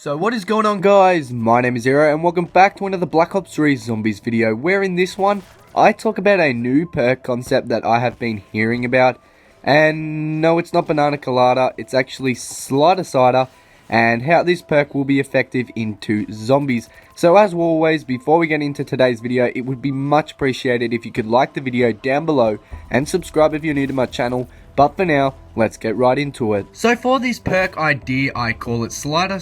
So what is going on, guys? My name is Zero and welcome back to another Black Ops 3 Zombies video, where in this one I talk about a new perk concept that I have been hearing about. And no, it's not Banana Colada, it's actually Cider, and how this perk will be effective into zombies. So as always, before we get into today's video, it would be much appreciated if you could like the video down below and subscribe if you're new to my channel. But for now, let's get right into it. So for this perk idea, I call it Cider.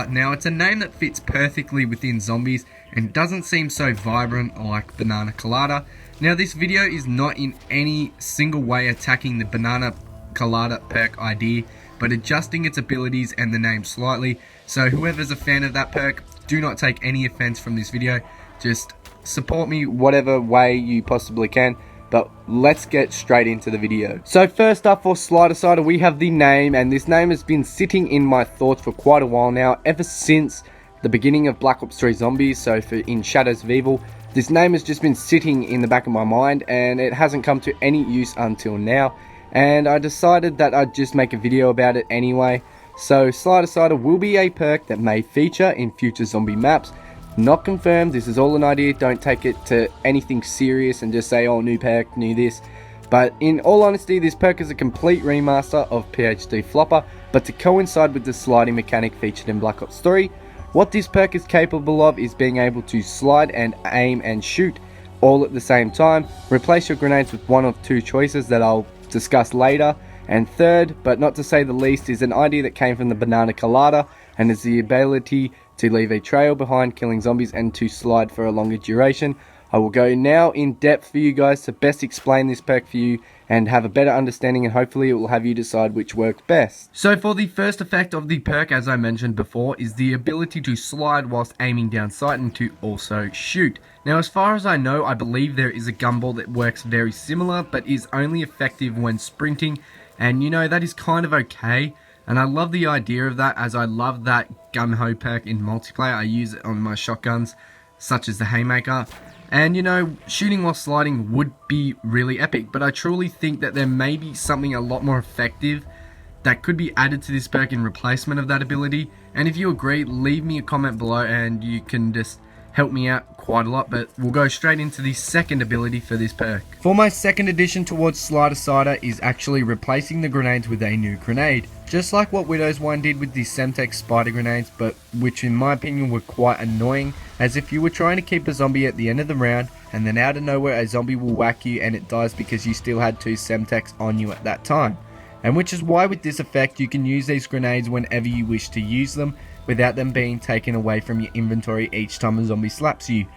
Now it's a name that fits perfectly within zombies and doesn't seem so vibrant like Banana Colada. Now this video is not in any single way attacking the Banana Colada perk idea, but adjusting its abilities and the name slightly. So whoever's a fan of that perk, do not take any offense from this video. Just support me whatever way you possibly can. But let's get straight into the video. So first up for Cider, we have the name, and this name has been sitting in my thoughts for quite a while now, ever since the beginning of Black Ops 3 Zombies. So in Shadows of Evil, this name has just been sitting in the back of my mind and it hasn't come to any use until now. And I decided that I'd just make a video about it anyway. So Cider will be a perk that may feature in future zombie maps. Not confirmed, this is all an idea, don't take it to anything serious and just say, oh, new perk, new this. But in all honesty, this perk is a complete remaster of PhD Flopper, but to coincide with the sliding mechanic featured in Black Ops 3, what this perk is capable of is being able to slide and aim and shoot all at the same time. Replace your grenades with one of two choices that I'll discuss later. And third, but not to say the least, is an idea that came from the Banana Colada and is the ability to leave a trail behind killing zombies and to slide for a longer duration. I will go now in depth for you guys to best explain this perk for you and have a better understanding, and hopefully it will have you decide which works best. So for the first effect of the perk, as I mentioned before, is the ability to slide whilst aiming down sight and to also shoot. Now as far as I know, I believe there is a gumball that works very similar but is only effective when sprinting, and you know, that is kind of okay. And I love the idea of that, as I love that gun-ho perk in multiplayer. I use it on my shotguns, such as the Haymaker. And you know, shooting while sliding would be really epic, but I truly think that there may be something a lot more effective that could be added to this perk in replacement of that ability. And if you agree, leave me a comment below and you can just help me out quite a lot. But we'll go straight into the second ability for this perk. For my second addition towards Cider is actually replacing the grenades with a new grenade. Just like what Widow's one did with the Semtex spider grenades, but which in my opinion were quite annoying, as if you were trying to keep a zombie at the end of the round and then out of nowhere a zombie will whack you and it dies because you still had two Semtex on you at that time. And which is why with this effect you can use these grenades whenever you wish to use them, without them being taken away from your inventory each time a zombie slaps you.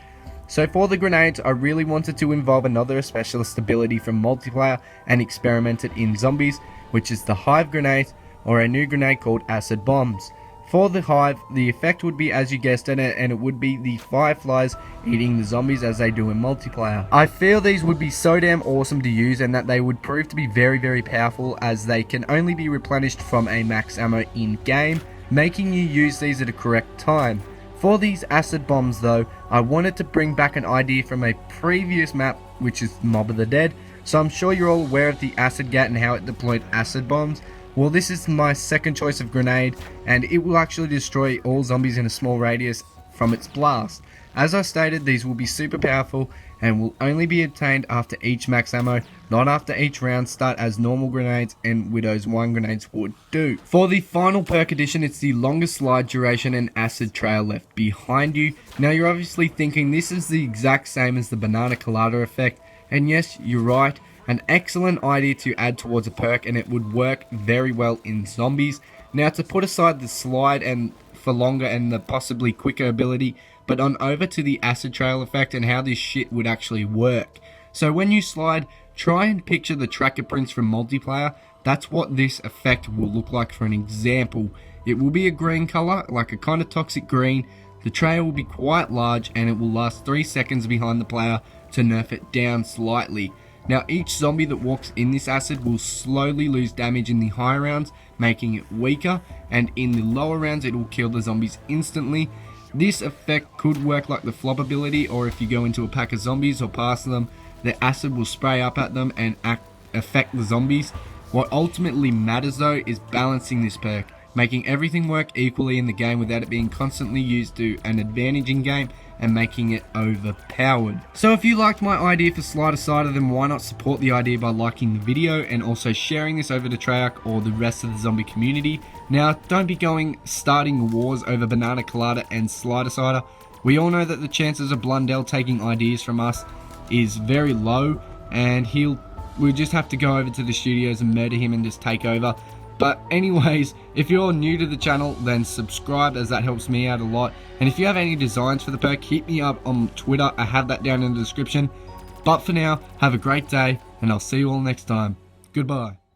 So for the grenades, I really wanted to involve another specialist ability from multiplayer and experiment it in zombies, which is the Hive Grenade, or a new grenade called Acid Bombs. For the Hive, the effect would be, as you guessed it, and it would be the fireflies eating the zombies as they do in multiplayer. I feel these would be so damn awesome to use and that they would prove to be very powerful, as they can only be replenished from a max ammo in game, making you use these at a correct time. For these acid bombs though, I wanted to bring back an idea from a previous map, which is Mob of the Dead. So I'm sure you're all aware of the acid gat and how it deployed acid bombs. Well, this is my second choice of grenade, and it will actually destroy all zombies in a small radius from its blast. As I stated, these will be super powerful and will only be obtained after each max ammo, not after each round start as normal grenades and Widow's 1 grenades would do. For the final perk addition, it's the longest slide duration and acid trail left behind you. Now you're obviously thinking this is the exact same as the Banana Colada effect, and yes, you're right. An excellent idea to add towards a perk, and it would work very well in zombies. Now to put aside the slide and for longer and the possibly quicker ability, but on over to the acid trail effect and how this shit would actually work. So when you slide, try and picture the tracker prints from multiplayer. That's what this effect will look like. For an example, it will be a green color, like a kind of toxic green. The trail will be quite large and it will last 3 seconds behind the player to nerf it down slightly. Now each zombie that walks in this acid will slowly lose damage in the higher rounds, making it weaker, and in the lower rounds it will kill the zombies instantly. This effect could work like the flop ability, or if you go into a pack of zombies or past them, the acid will spray up at them and affect the zombies. What ultimately matters though is balancing this perk. making everything work equally in the game without it being constantly used to an advantage in game and making it overpowered. So if you liked my idea for Slider Cider, then why not support the idea by liking the video and also sharing this over to Treyarch or the rest of the zombie community. Now, don't be starting wars over Banana Colada and Slider Cider. We all know that the chances of Blundell taking ideas from us is very low, and we'll just have to go over to the studios and murder him and just take over. But anyways, if you're new to the channel, then subscribe, as that helps me out a lot. And if you have any designs for the perk, hit me up on Twitter. I have that down in the description. But for now, have a great day, and I'll see you all next time. Goodbye.